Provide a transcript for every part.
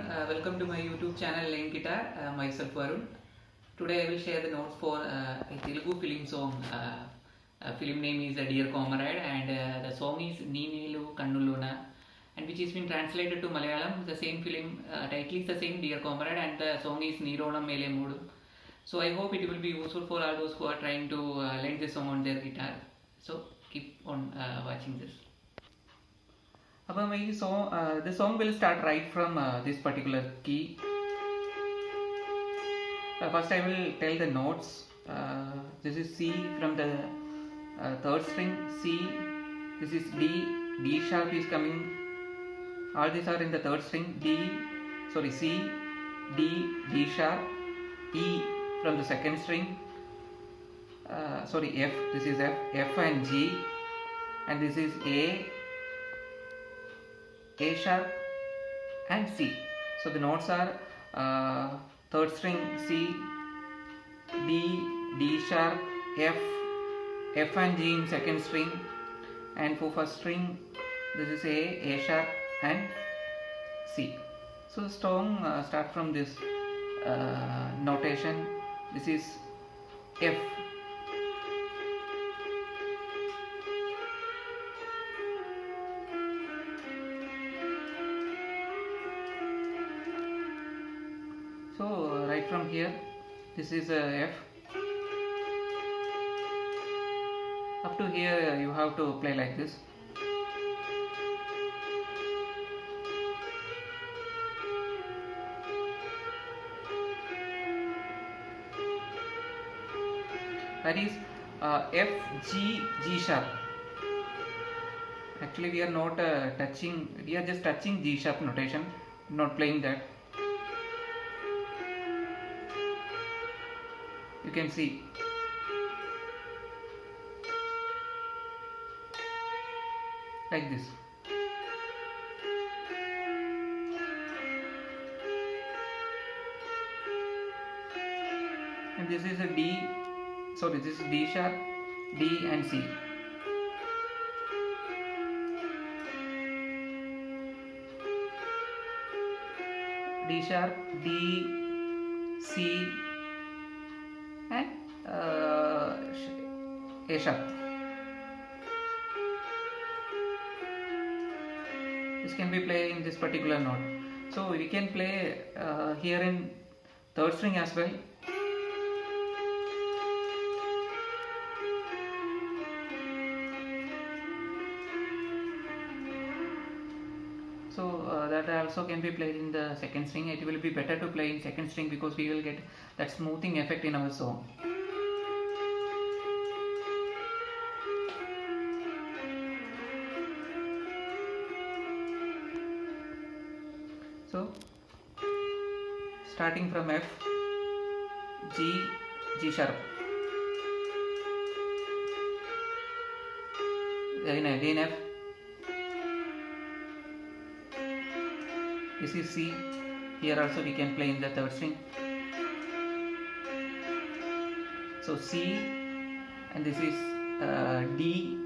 welcome to my YouTube channel Lane Guitar. Myself Varun. Today I will share the notes for a Telugu film song. Film name is Dear Comrade, and the song is Nee Neeli Kannullona, and which has been translated to Malayalam. The same film title is the same, Dear Comrade, and the song is Nerodum Mele Moodum. So I hope it will be useful for all those who are trying to learn this song on their guitar. So keep on watching this. The song will start right from this particular key. First I will tell the notes. This is C from the third string, C. This is D. D sharp is coming. All these are in the third string. C, D, D sharp, E from the second string. F. This is F. F and G, and this is A sharp and C. So the notes are third string C, D, D sharp, F and G in second string, and for first string this is A sharp and C. So the song start from this notation. This is F. So right from here, this is F. Up to here you have to play like this. That is F, G, G sharp. Actually we are not touching, we are just touching G sharp notation, not playing that. You can see like this. And this is a D, this is D sharp, D and C. D sharp, D, C and A sharp. This can be played in this particular note. So we can play here in third string as well. So that also can be played in the second string. It will be better to play in second string because we will get that smoothing effect in our song. So starting from F, G, G sharp, then again F. This is C. Here also we can play in the third string. So C, and this is D.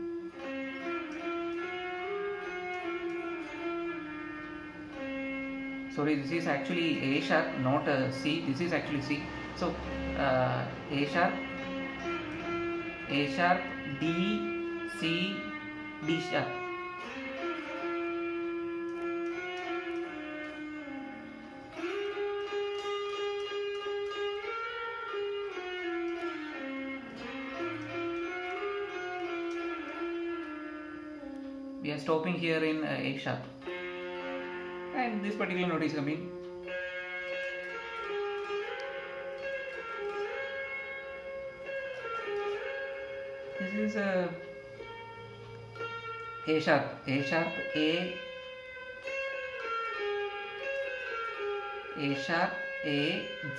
This is actually A sharp, not C. This is actually C. So A sharp, D, C, D sharp. We are stopping here in A sharp, and this particular note is coming. This is A sharp, A, sharp, A,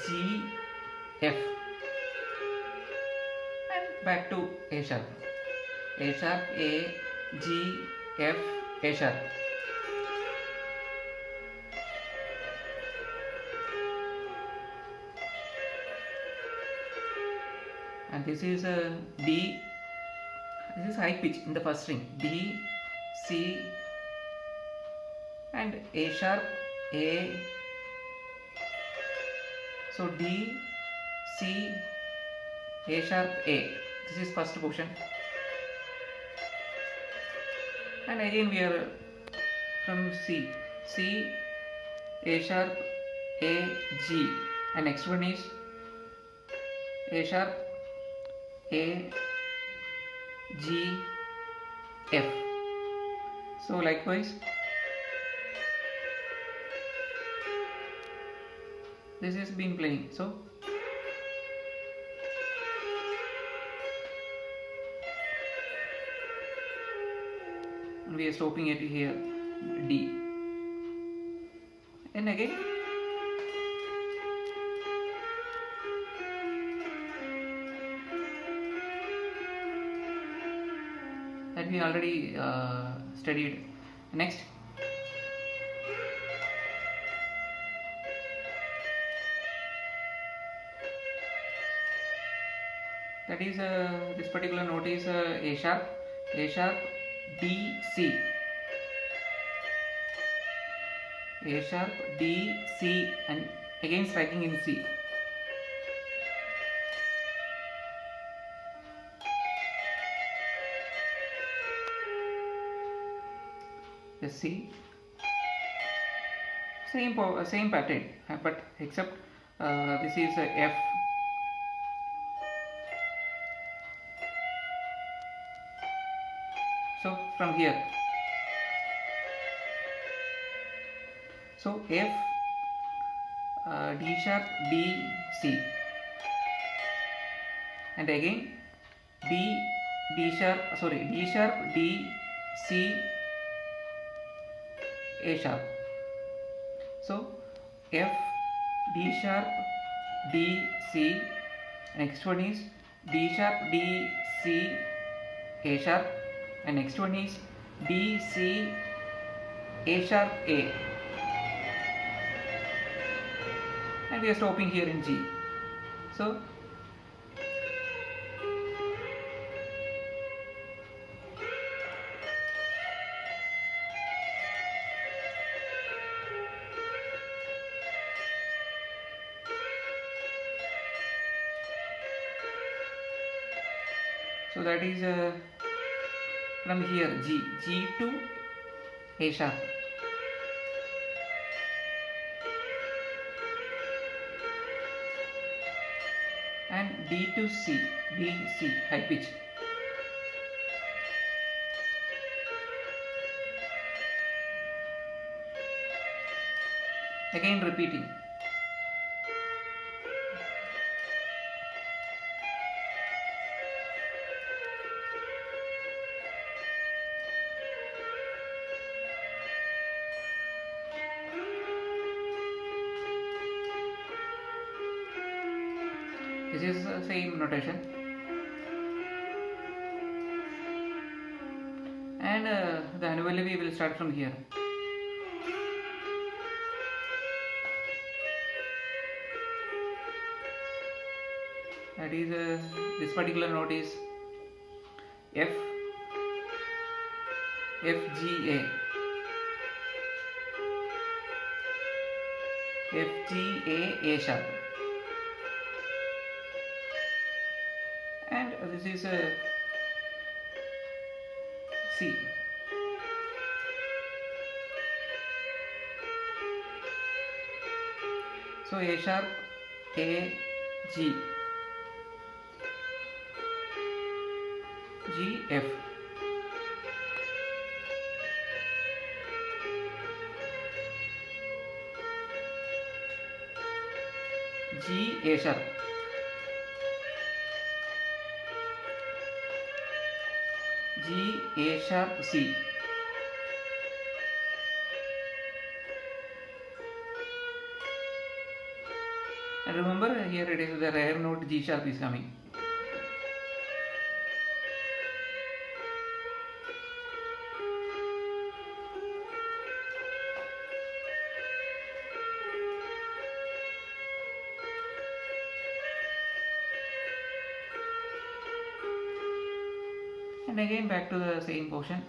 G, F, and back to A sharp, A, G, F, A sharp. And this is D. This is high pitch in the first string. D, C, and A sharp, A, So D, C, A sharp, A. This is first position. And again we are from C, C, A sharp, A, G. And next one is A sharp, A, G, F. So likewise this is been playing. So we are stopping it here, D. And again that we already studied. Next, that is this particular note is A sharp, D, C. A sharp, D, C, and again striking in C. Let's see. Same pattern, but except this is F. So from here, so F, D sharp, D, C, and again D sharp, D, C, A sharp. So F, D sharp, D, C. Next one is D sharp, D, C, A sharp. And next one is D, C, A sharp, A. And we are stopping here in G. So that is from here G to A sharp. And D to C, high pitch. Again repeating. This is the same notation. And the Anuvallavi will start from here. That is this particular note is F, G, A. F, G, A sharp. And this is C. So A sharp, A, G, G, F. G, A sharp. G, A sharp, C. And remember here it is the rare note G sharp is coming. And again back to the same portion.